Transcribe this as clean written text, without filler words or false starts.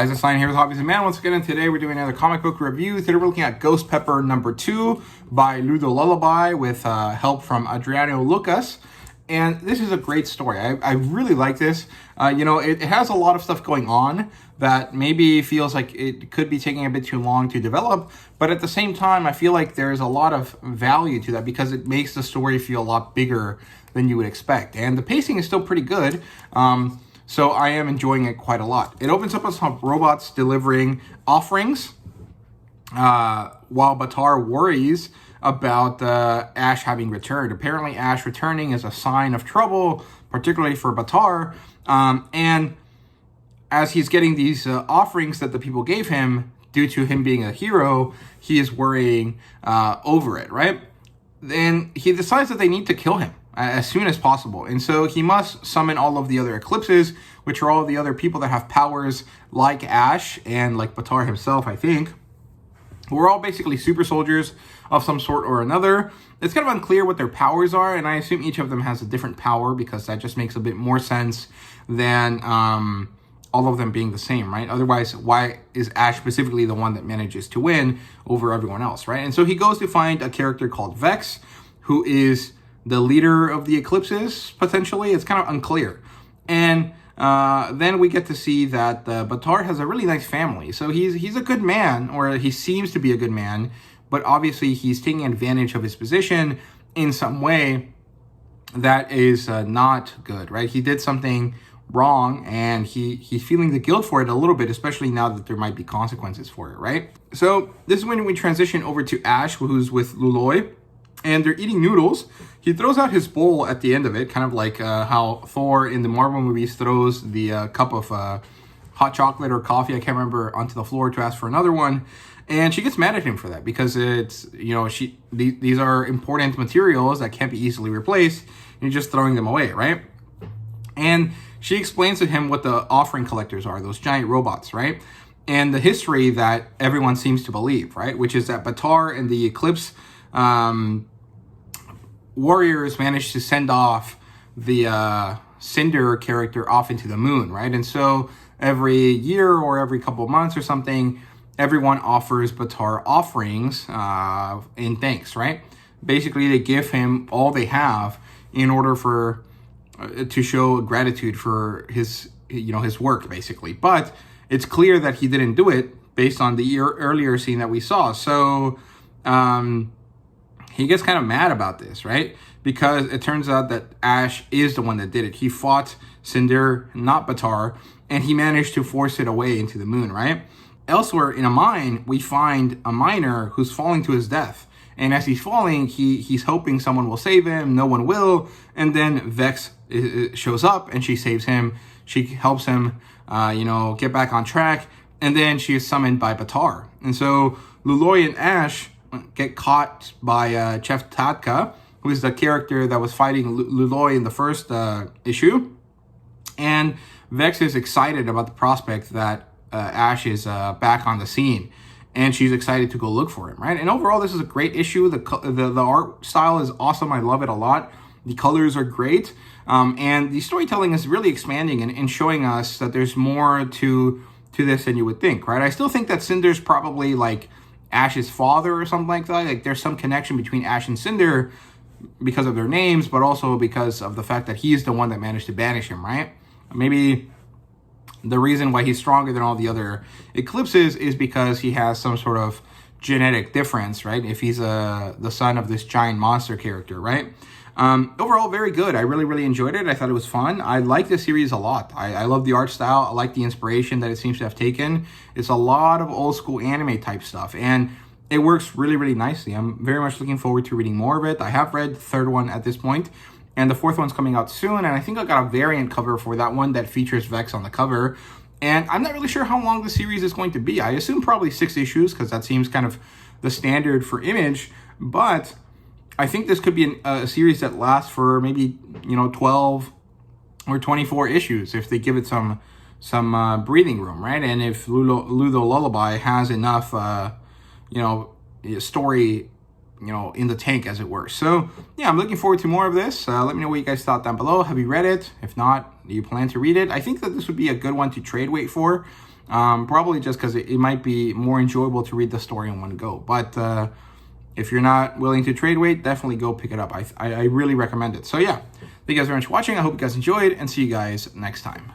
Guys, it's Lion here with HobbiesofaMan once again, and today we're doing another comic book review. Today we're looking at Ghost Pepper #2 by Ludo Lullaby with help from Adriano Lucas. And this is a great story. I really like this. It has a lot of stuff going on that maybe feels like it could be taking a bit too long to develop. But at the same time, I feel like there's a lot of value to that because it makes the story feel a lot bigger than you would expect. And the pacing is still pretty good. So I am enjoying it quite a lot. It opens up with some robots delivering offerings while Batar worries about Ash having returned. Apparently Ash returning is a sign of trouble, particularly for Batar. And as he's getting these offerings that the people gave him, due to him being a hero, he is worrying over it, right? Then he decides that they need to kill him as soon as possible. And so he must summon all of the other eclipses, which are all the other people that have powers like Ash and like Batar himself, I think. We're all basically super soldiers of some sort or another. It's kind of unclear what their powers are, and I assume each of them has a different power because that just makes a bit more sense than all of them being the same, right? Otherwise, why is Ash specifically the one that manages to win over everyone else, right? And so he goes to find a character called Vex, who is the leader of the eclipses, potentially. It's kind of unclear. And then we get to see that Batar has a really nice family. So he's a good man, or he seems to be a good man, but obviously he's taking advantage of his position in some way that is not good, right? He did something wrong, and he's feeling the guilt for it a little bit, especially now that there might be consequences for it, right? So this is when we transition over to Ash, who's with Luloy, and they're eating noodles. He throws out his bowl at the end of it, kind of like how Thor in the Marvel movies throws the cup of hot chocolate or coffee, I can't remember, onto the floor to ask for another one. And she gets mad at him for that because it's, these are important materials that can't be easily replaced. And you're just throwing them away, right? And she explains to him what the offering collectors are, those giant robots, right? And the history that everyone seems to believe, right? Which is that Batar and the Eclipse warriors managed to send off the Cinder character off into the moon, right? And so every year or every couple of months or something, everyone offers Batar offerings in thanks, right? Basically, they give him all they have in order for to show gratitude for his work, basically. But it's clear that he didn't do it based on the earlier scene that we saw. So he gets kind of mad about this, right? Because it turns out that Ash is the one that did it. He fought Cinder, not Batar, and he managed to force it away into the moon, right? Elsewhere in a mine, we find a miner who's falling to his death. And as he's falling, he's hoping someone will save him. No one will. And then Vex shows up and she saves him. She helps him, get back on track. And then she is summoned by Batar. And so Luloy and Ash get caught by Chef Tatka, who is the character that was fighting Luloy in the first issue. And Vex is excited about the prospect that Ash is back on the scene. And she's excited to go look for him, right? And overall, this is a great issue. The art style is awesome. I love it a lot. The colors are great. And the storytelling is really expanding and showing us that there's more to this than you would think, right? I still think that Cinder's probably like Ash's father or something like that. Like there's some connection between Ash and Cinder because of their names, but also because of the fact that he's the one that managed to banish him, right? Maybe the reason why he's stronger than all the other eclipses is because he has some sort of genetic difference, right? If he's the son of this giant monster character, right? Overall, very good. I really, really enjoyed it. I thought it was fun. I like this series a lot. I love the art style. I like the inspiration that it seems to have taken. It's a lot of old school anime type stuff, and it works really, really nicely. I'm very much looking forward to reading more of it. I have read the third one at this point, and the fourth one's coming out soon, and I think I got a variant cover for that one that features Vex on the cover. And I'm not really sure how long the series is going to be. I assume probably 6 issues, because that seems kind of the standard for Image, but I think this could be a series that lasts for maybe 12 or 24 issues if they give it some breathing room, right? And if Ludo Lullaby has enough story in the tank, as it were. So yeah, I'm looking forward to more of this. Let me know what you guys thought down below. Have you read it? If not, do you plan to read it? I think that this would be a good one to trade wait for. Probably just because it might be more enjoyable to read the story in one go. But if you're not willing to trade wait, definitely go pick it up. I really recommend it. So yeah, thank you guys very much for watching. I hope you guys enjoyed, and see you guys next time.